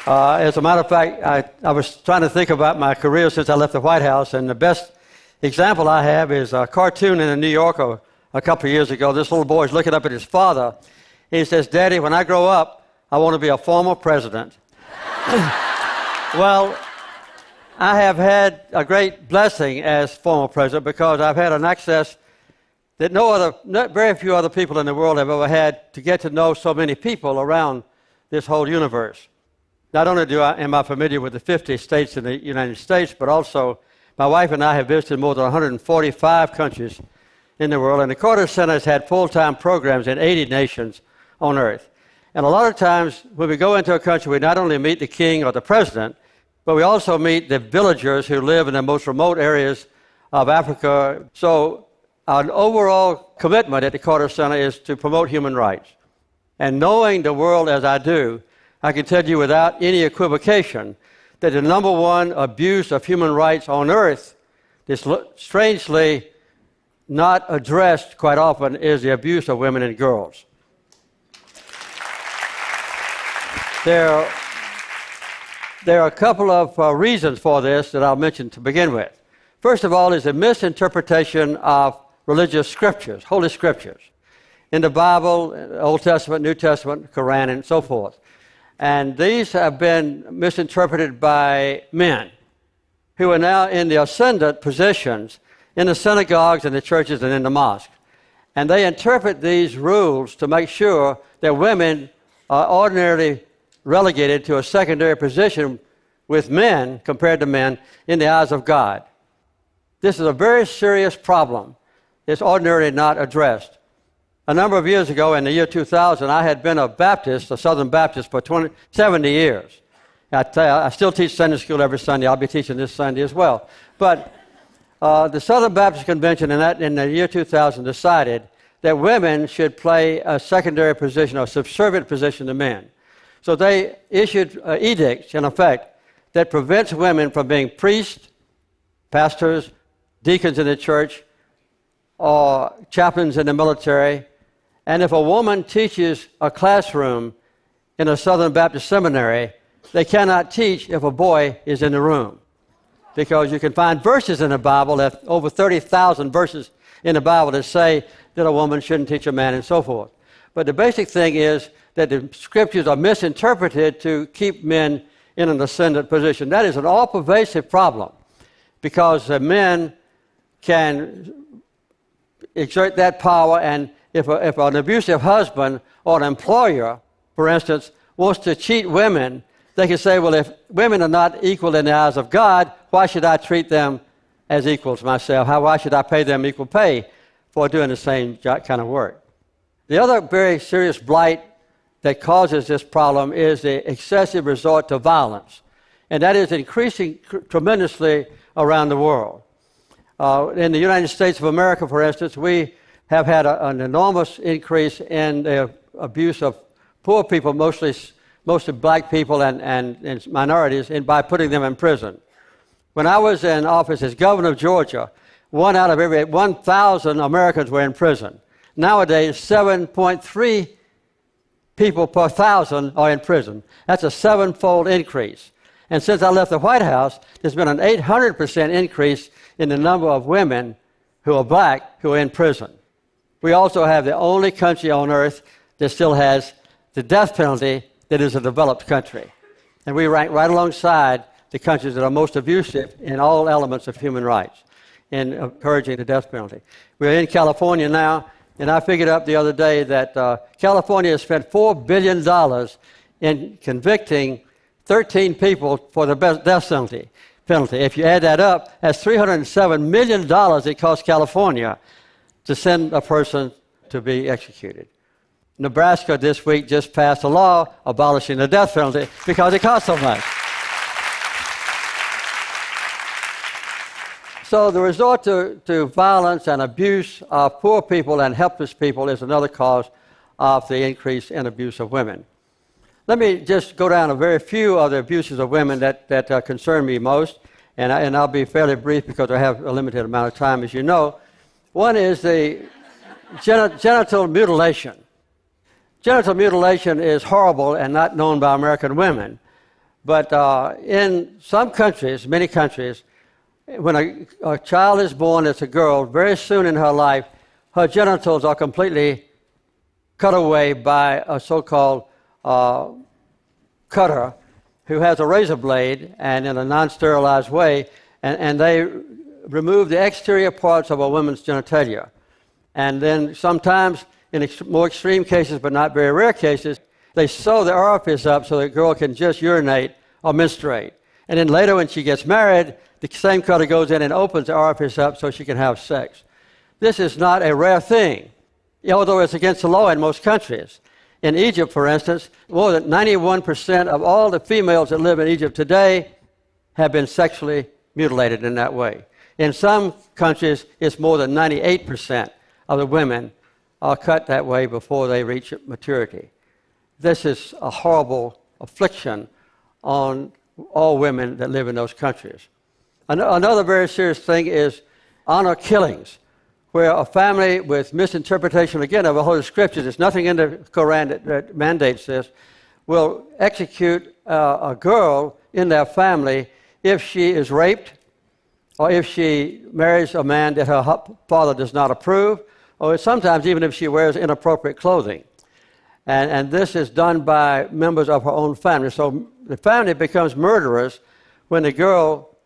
As a matter of fact, I was trying to think about my career since I left the White House, and the best example I have is a cartoon in the New Yorker a couple of years ago. This little boy is looking up at his father. He says, "Daddy, when I grow up, I want to be a former president." Well, I have had a great blessing as former president because I've had an access that very few other people in the world have ever had to get to know so many people around this whole universe. Not only am I familiar with the 50 states in the United States, but also my wife and I have visited more than 145 countries in the world, and the Carter Center has had full-time programs in 80 nations on Earth. And a lot of times when we go into a country, we not only meet the king or the president, but we also meet the villagers who live in the most remote areas of Africa. So our overall commitment at the Carter Center is to promote human rights. And knowing the world as I do, I can tell you without any equivocation that the number one abuse of human rights on earth is strangely not addressed quite often is the abuse of women and girls. There are a couple of reasons for this that I'll mention to begin with. First of all is a misinterpretation of religious scriptures, holy scriptures. In the Bible, Old Testament, New Testament, Quran, and so forth. And these have been misinterpreted by men who are now in the ascendant positions in the synagogues and the churches and in the mosques. And they interpret these rules to make sure that women are ordinarily relegated to a secondary position with men, compared to men, in the eyes of God. This is a very serious problem. It's ordinarily not addressed. A number of years ago, in the year 2000, I had been a Baptist, a Southern Baptist, for 70 years. I still teach Sunday school every Sunday. I'll be teaching this Sunday as well. But the Southern Baptist Convention in the year 2000 decided that women should play a secondary position, or subservient position to men. So they issued edicts, in effect, that prevents women from being priests, pastors, deacons in the church, or chaplains in the military. And if a woman teaches a classroom in a Southern Baptist seminary, they cannot teach if a boy is in the room. Because you can find verses in the Bible, over 30,000 verses in the Bible that say that a woman shouldn't teach a man and so forth. But the basic thing is that the scriptures are misinterpreted to keep men in an ascendant position. That is an all-pervasive problem because men can exert that power, and if an abusive husband or an employer, for instance, wants to cheat women, they can say, well, if women are not equal in the eyes of God, why should I treat them as equals myself? Why should I pay them equal pay for doing the same kind of work? The other very serious blight that causes this problem is the excessive resort to violence, and that is increasing tremendously around the world. In the United States of America, for instance, we have had an enormous increase in the abuse of poor people, mostly black people and minorities, by putting them in prison. When I was in office as governor of Georgia, 1 out of every 1,000 Americans were in prison. Nowadays, 7.3 people per 1,000 are in prison. That's a 7-fold increase. And since I left the White House, there's been an 800% increase in the number of women who are black who are in prison. We also have the only country on earth that still has the death penalty that is a developed country. And we rank right alongside the countries that are most abusive in all elements of human rights in encouraging the death penalty. We're in California now, and I figured up the other day that California has spent $4 billion in convicting 13 people for the death penalty. If you add that up, that's $307 million it costs California to send a person to be executed. Nebraska this week just passed a law abolishing the death penalty because it costs so much. So the resort to violence and abuse of poor people and helpless people is another cause of the increase in abuse of women. Let me just go down a very few of the abuses of women that concern me most, and I'll be fairly brief because I have a limited amount of time, as you know. One is the genital mutilation. Genital mutilation is horrible and not known by American women, But in some countries, many countries, when a child is born as a girl, very soon in her life, her genitals are completely cut away by a so-called cutter who has a razor blade and in a non-sterilized way, and they remove the exterior parts of a woman's genitalia. And then sometimes, in more extreme cases, but not very rare cases, they sew the orifice up so the girl can just urinate or menstruate. And then later when she gets married, the same cutter goes in and opens the orifice up so she can have sex. This is not a rare thing, although it's against the law in most countries. In Egypt, for instance, more than 91% of all the females that live in Egypt today have been sexually mutilated in that way. In some countries, it's more than 98% of the women are cut that way before they reach maturity. This is a horrible affliction on all women that live in those countries. Another very serious thing is honor killings, where a family with misinterpretation, again, of the Holy Scriptures, there's nothing in the Quran that mandates this, will execute a girl in their family if she is raped, or if she marries a man that her father does not approve, or sometimes even if she wears inappropriate clothing. And this is done by members of her own family. So the family becomes murderers when the girl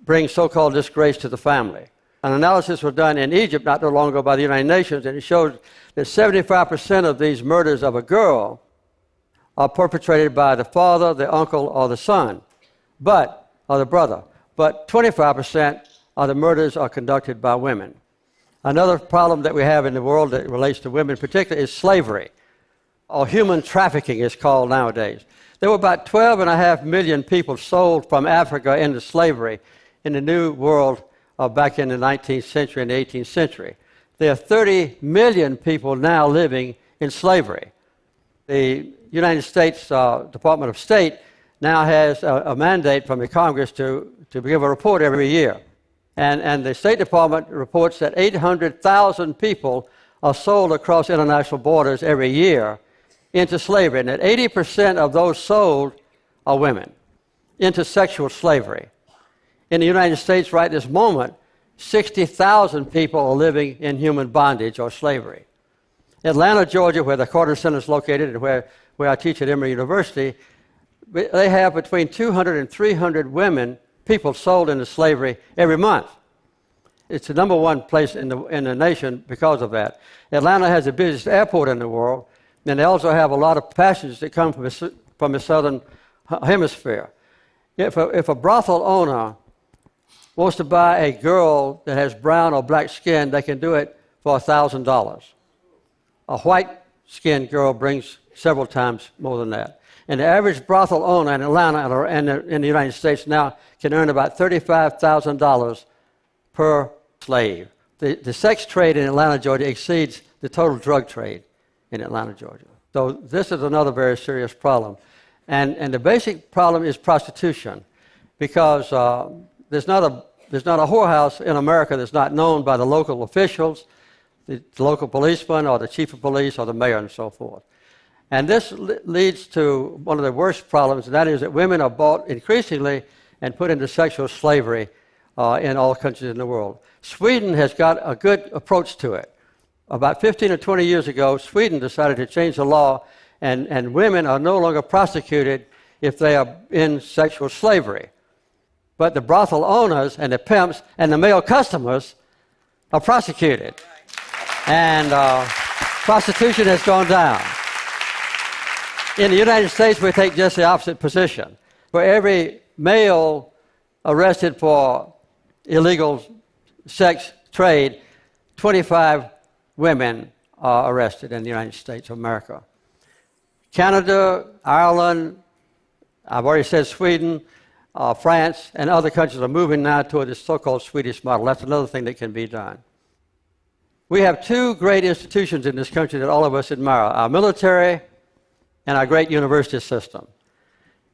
brings so-called disgrace to the family. An analysis was done in Egypt not too long ago by the United Nations, and it showed that 75% of these murders of a girl are perpetrated by the father, the uncle, or the son, or the brother. But 25% of the murders are conducted by women. Another problem that we have in the world that relates to women in particular is slavery, or human trafficking is called nowadays. There were about 12.5 million people sold from Africa into slavery in the New World back in the 19th century and the 18th century. There are 30 million people now living in slavery. The United States Department of State now has a mandate from the Congress to give a report every year. And the State Department reports that 800,000 people are sold across international borders every year into slavery, and that 80% of those sold are women into sexual slavery. In the United States right this moment, 60,000 people are living in human bondage or slavery. Atlanta, Georgia, where the Carter Center is located and where I teach at Emory University, they have between 200 and 300 people sold into slavery every month. It's the number one place in the nation because of that. Atlanta has the busiest airport in the world, and they also have a lot of passengers that come from the southern hemisphere. If a brothel owner wants to buy a girl that has brown or black skin, they can do it for $1,000. A white-skinned girl brings several times more than that. And the average brothel owner in Atlanta and in the United States now can earn about $35,000 per slave. The sex trade in Atlanta, Georgia exceeds the total drug trade in Atlanta, Georgia. So this is another very serious problem. And the basic problem is prostitution, because there's not a whorehouse in America that's not known by the local officials, the local policeman or the chief of police or the mayor and so forth. And this leads to one of the worst problems, and that is that women are bought increasingly and put into sexual slavery in all countries in the world. Sweden has got a good approach to it. About 15 or 20 years ago, Sweden decided to change the law, and women are no longer prosecuted if they are in sexual slavery. But the brothel owners and the pimps and the male customers are prosecuted. And prostitution has gone down. In the United States, we take just the opposite position. For every male arrested for illegal sex trade, 25 women are arrested in the United States of America. Canada, Ireland, I've already said Sweden, France, and other countries are moving now toward this so-called Swedish model. That's another thing that can be done. We have two great institutions in this country that all of us admire, our military and our great university system.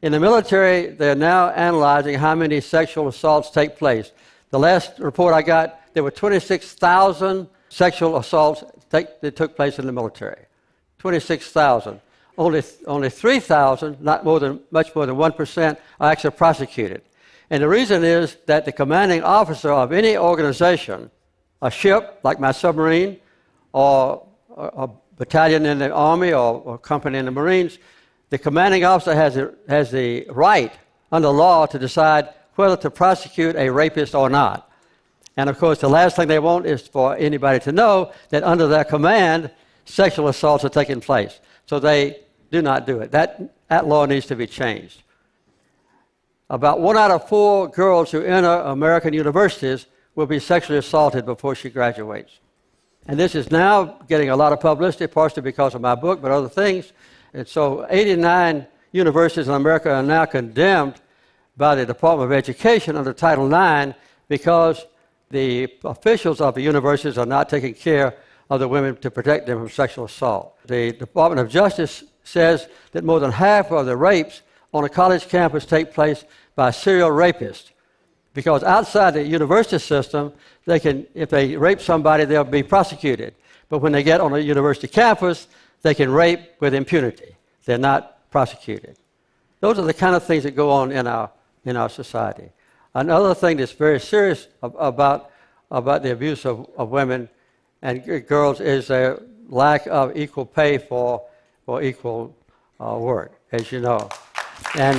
In the military, they're now analyzing how many sexual assaults take place. The last report I got, there were 26,000 sexual assaults that took place in the military. 26,000. only 3,000, much more than 1%, are actually prosecuted. And the reason is that the commanding officer of any organization, a ship like my submarine, or a battalion in the Army or a company in the Marines, the commanding officer has the right under law to decide whether to prosecute a rapist or not. And of course, the last thing they want is for anybody to know that under their command, sexual assaults are taking place. So they do not do it. That law needs to be changed. About 1 out of 4 girls who enter American universities will be sexually assaulted before she graduates. And this is now getting a lot of publicity, partially because of my book, but other things. And so 89 universities in America are now condemned by the Department of Education under Title IX because the officials of the universities are not taking care of the women to protect them from sexual assault. The Department of Justice says that more than half of the rapes on a college campus take place by serial rapists, because outside the university system, if they rape somebody, they'll be prosecuted. But when they get on a university campus, they can rape with impunity. They're not prosecuted. Those are the kind of things that go on in our society. Another thing that's very serious about the abuse of women and girls is their lack of equal pay for equal work, as you know. And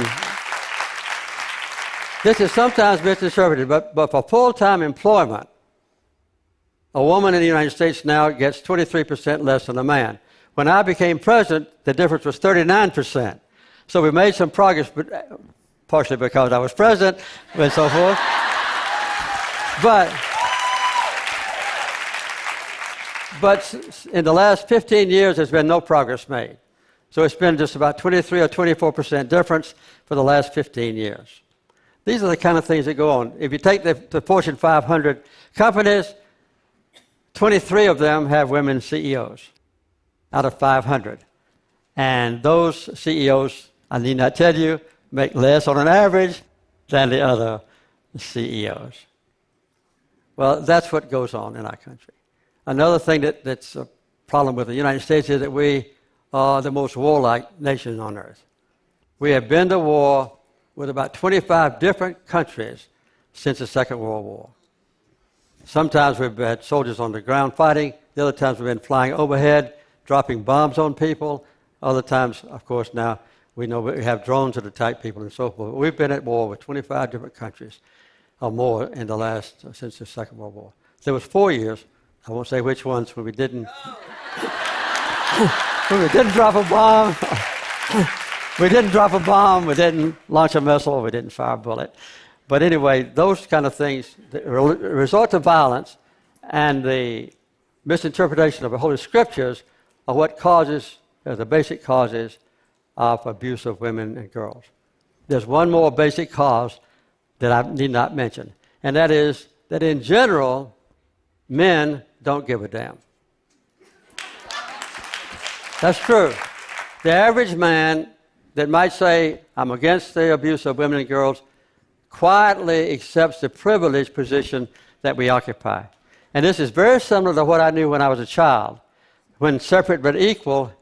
this is sometimes misinterpreted, but for full-time employment, a woman in the United States now gets 23% less than a man. When I became president, the difference was 39%. So we made some progress, but partially because I was president and so forth. But in the last 15 years, there's been no progress made. So it's been just about 23 or 24% difference for the last 15 years. These are the kind of things that go on. If you take the Fortune 500 companies, 23 of them have women CEOs out of 500. And those CEOs, I need not tell you, make less on an average than the other CEOs. Well, that's what goes on in our country. Another thing that's a problem with the United States is that we are the most warlike nation on earth. We have been to war with about 25 different countries since the Second World War. Sometimes we've had soldiers on the ground fighting. The other times we've been flying overhead, dropping bombs on people. Other times, of course, now we know we have drones that attack people and so forth. We've been at war with 25 different countries or more in the last, since the Second World War. There was 4 years, I won't say which ones, when we didn't drop a bomb. We didn't drop a bomb, we didn't launch a missile, we didn't fire a bullet. But anyway, those kind of things, the resort of violence and the misinterpretation of the Holy Scriptures are what causes, are the basic causes of abuse of women and girls. There's one more basic cause that I need not mention, and that is that in general, men don't give a damn. That's true. The average man that might say, I'm against the abuse of women and girls, quietly accepts the privileged position that we occupy. And this is very similar to what I knew when I was a child, when separate but equal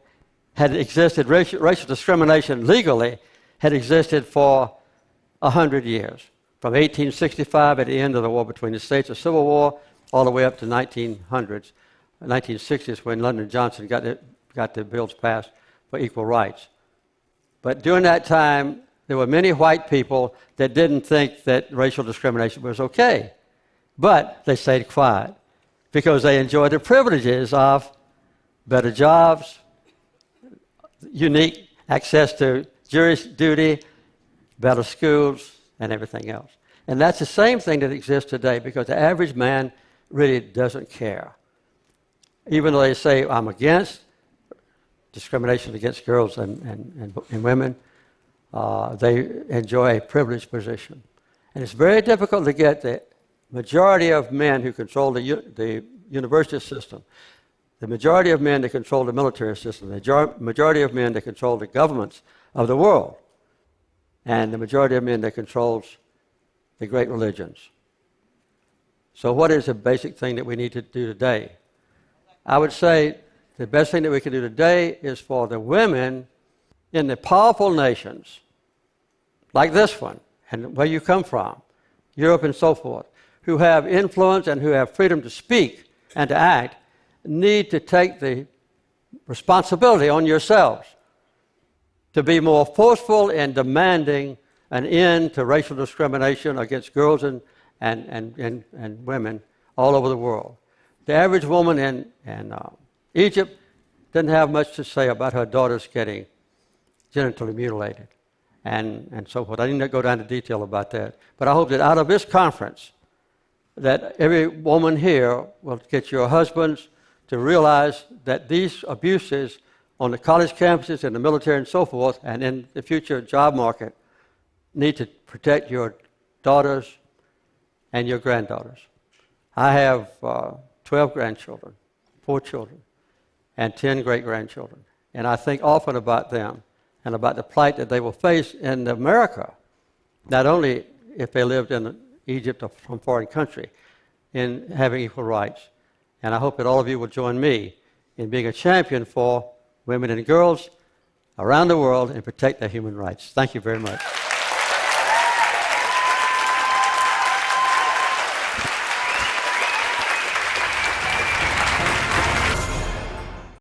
had existed, racial discrimination legally had existed for 100 years, from 1865 at the end of the war between the states, the Civil War, all the way up to 1900s, 1960s, when Lyndon Johnson got the bills passed for equal rights. But during that time, there were many white people that didn't think that racial discrimination was okay. But they stayed quiet because they enjoyed the privileges of better jobs, unique access to jury duty, better schools, and everything else. And that's the same thing that exists today because the average man really doesn't care. Even though they say, I'm against discrimination against girls and women, they enjoy a privileged position. And it's very difficult to get the majority of men who control the university system, the majority of men that control the military system, the majority of men that control the governments of the world, and the majority of men that controls the great religions. So what is the basic thing that we need to do today? I would say the best thing that we can do today is for the women in the powerful nations, like this one, and where you come from, Europe and so forth, who have influence and who have freedom to speak and to act, need to take the responsibility on yourselves to be more forceful in demanding an end to racial discrimination against girls and women all over the world. The average woman in Egypt didn't have much to say about her daughters getting genitally mutilated and so forth. I need not go down to detail about that. But I hope that out of this conference, that every woman here will get your husbands to realize that these abuses on the college campuses, in the military and so forth, and in the future job market, need to protect your daughters and your granddaughters. I have 12 grandchildren, 4 children, and 10 great-grandchildren. And I think often about them and about the plight that they will face in America, not only if they lived in Egypt or some foreign country, in having equal rights. And I hope that all of you will join me in being a champion for women and girls around the world and protect their human rights. Thank you very much.